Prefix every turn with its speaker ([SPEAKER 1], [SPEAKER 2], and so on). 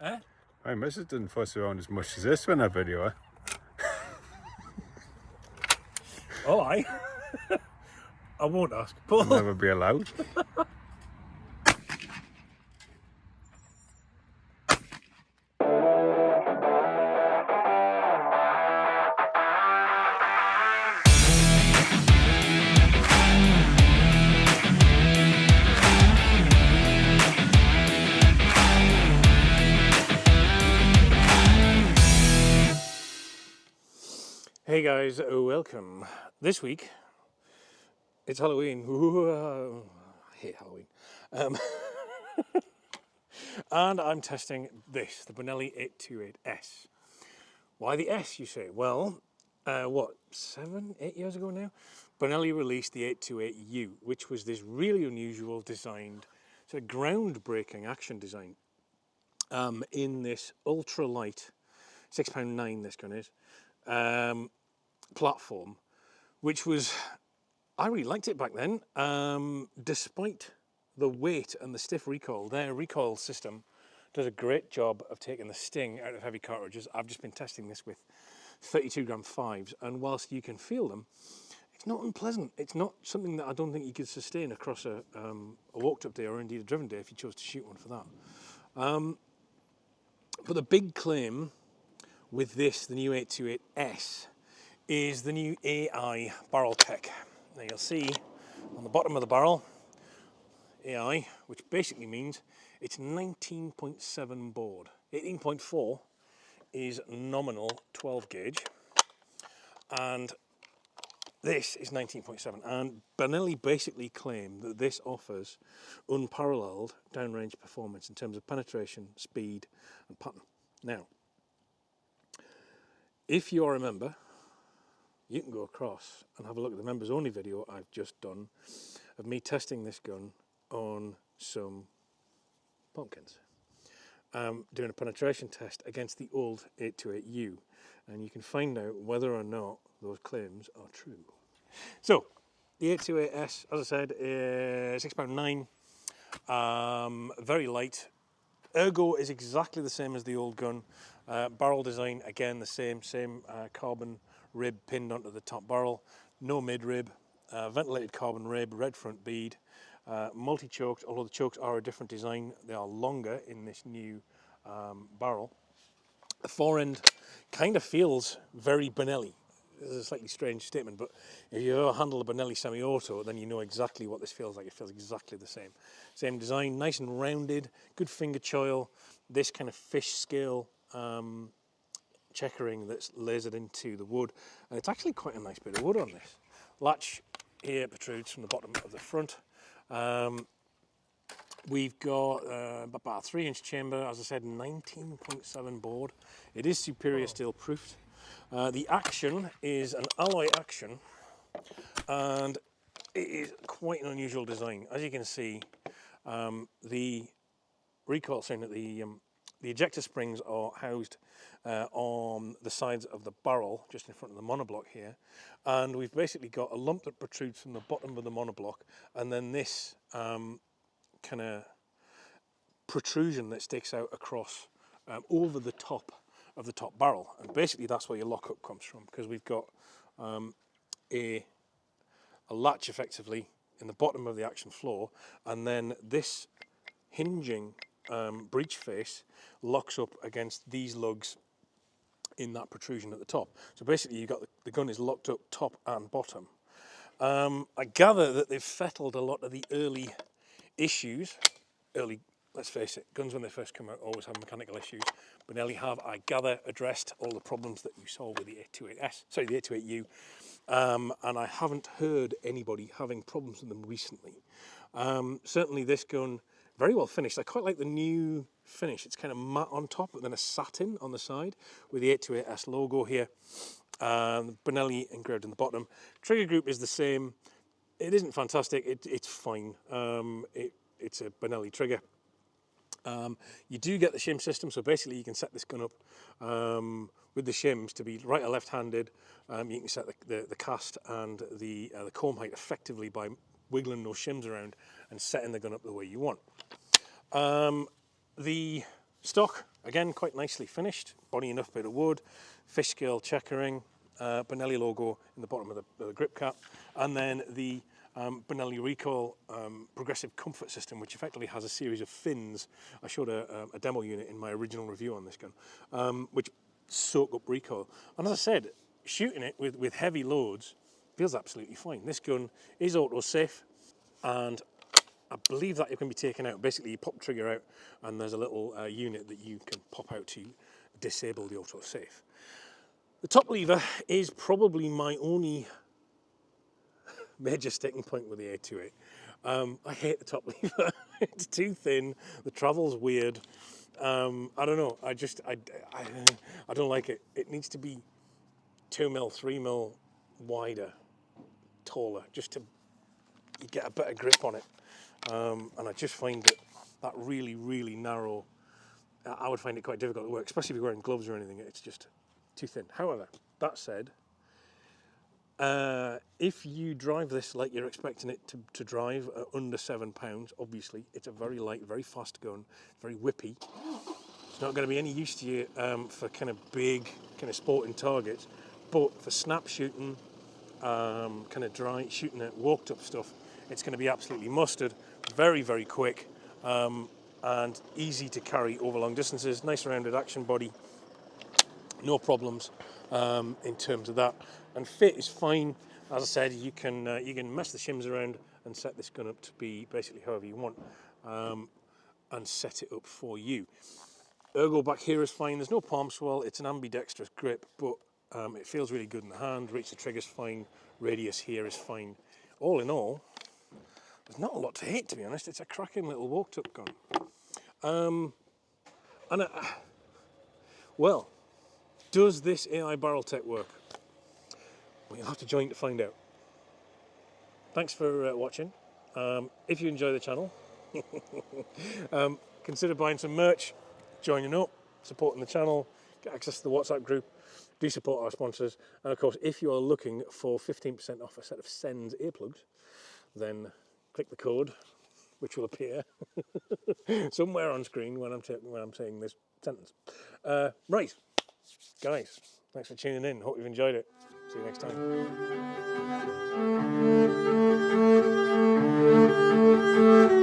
[SPEAKER 1] Eh?
[SPEAKER 2] My missus didn't fuss around as much as this when I video her.
[SPEAKER 1] Oh, I won't ask. Paul.
[SPEAKER 2] It'll never be allowed.
[SPEAKER 1] Hey guys, welcome. This week, it's Halloween. I hate Halloween. And I'm testing this, the Benelli 828S. Why the S, you say? Well, 7, 8 years ago now, Benelli released the 828U, which was this really unusual designed, sort of groundbreaking action design in this ultra-light, £6.9 this gun is, platform, which was, I really liked it back then, despite the weight and the stiff recoil. Their recoil system does a great job of taking the sting out of heavy cartridges. I've just been testing this with 32 gram 5s, and whilst you can feel them, it's not unpleasant. It's not something that I don't think you could sustain across a walked up day or indeed a driven day if you chose to shoot one for that. But the big claim with this, the new 828S, is the new AI barrel tech. Now you'll see on the bottom of the barrel, AI, which basically means it's 19.7 board. 18.4 is nominal 12 gauge, and this is 19.7. And Benelli basically claim that this offers unparalleled downrange performance in terms of penetration, speed, and pattern. Now, if you are a member, you can go across and have a look at the members only video I've just done of me testing this gun on some pumpkins. Doing a penetration test against the old 828U, and you can find out whether or not those claims are true. So, the 828S, as I said, is £6.9, very light. Ergo is exactly the same as the old gun. Barrel design, again, the same carbon rib pinned onto the top barrel, no mid-rib, ventilated carbon rib, red front bead, multi-choked, although the chokes are a different design. They are longer in this new barrel. The forend kind of feels very Benelli. This is a slightly strange statement, but if you ever handle a Benelli semi-auto, then you know exactly what this feels like. It feels exactly the same. Same design, nice and rounded, good finger choil, this kind of fish scale checkering that's lasered into the wood, and it's actually quite a nice bit of wood on this. Latch here protrudes from the bottom of the front. We've got about a 3-inch chamber, as I said, 19.7 board. It is superior steel proofed. The action is an alloy action, and it is quite an unusual design. As you can see, the recoil, the ejector springs are housed on the sides of the barrel, just in front of the monoblock here, and we've basically got a lump that protrudes from the bottom of the monoblock, and then this kind of protrusion that sticks out across over the top of the top barrel, and basically that's where your lockup comes from, because we've got a latch effectively in the bottom of the action floor, and then this hinging breech face locks up against these lugs in that protrusion at the top. So basically you've got the gun is locked up top and bottom. I gather that they've fettled a lot of the early issues. Let's face it, guns when they first come out always have mechanical issues. Benelli have, I gather, addressed all the problems that you saw with the 828U, and I haven't heard anybody having problems with them recently. Certainly this gun, very well finished. I quite like the new finish. It's kind of matte on top, but then a satin on the side with the 828S logo here. Benelli engraved in the bottom. Trigger group is the same. It isn't fantastic. It's fine. It's a Benelli trigger. You do get the shim system, so basically you can set this gun up with the shims to be right or left-handed. You can set the cast and the comb height effectively by wiggling those shims around and setting the gun up the way you want. The Stock, again, quite nicely finished. Body enough bit of wood, fish scale checkering, Benelli logo in the bottom of the grip cap, and then the Benelli recoil progressive comfort system, which effectively has a series of fins. I showed a demo unit in my original review on this gun, which soak up recoil. And as I said, shooting it with heavy loads feels absolutely fine. This gun is auto safe, and I believe that it can be taken out. Basically, you pop the trigger out, and there's a little unit that you can pop out to disable the auto safe. The top lever is probably my only major sticking point with the 828. I hate the top lever. It's too thin. The travel's weird. I don't know. I don't like it. It needs to be 2mm, 3mm wider, taller, just to get a better grip on it. And I just find that really, really narrow. I would find it quite difficult to work, especially if you're wearing gloves or anything. It's just too thin. However, that said, if you drive this like you're expecting it to drive at under £7, obviously it's a very light, very fast gun, very whippy. It's not going to be any use to you for kind of big, kind of sporting targets, but for snap shooting, kind of dry shooting at walked up stuff, it's going to be absolutely mustard. Very, very quick, and easy to carry over long distances. Nice rounded action body, no problems in terms of that. And fit is fine. As I said, you can mess the shims around and set this gun up to be basically however you want, and set it up for you. Ergo back here is fine. There's no palm swell. It's an ambidextrous grip, but it feels really good in the hand. Reach the trigger's fine. Radius here is fine. All in all, there's not a lot to hate, to be honest. It's a cracking little walked-up gun. Well, does this AI barrel tech work? Well, you'll have to join to find out. Thanks for watching. If you enjoy the channel, consider buying some merch, joining up, supporting the channel, get access to the WhatsApp group, do support our sponsors, and of course, if you are looking for 15% off a set of Sens earplugs, then click the code, which will appear somewhere on screen when I'm saying this sentence. Right, guys, thanks for tuning in. Hope you've enjoyed it. See you next time.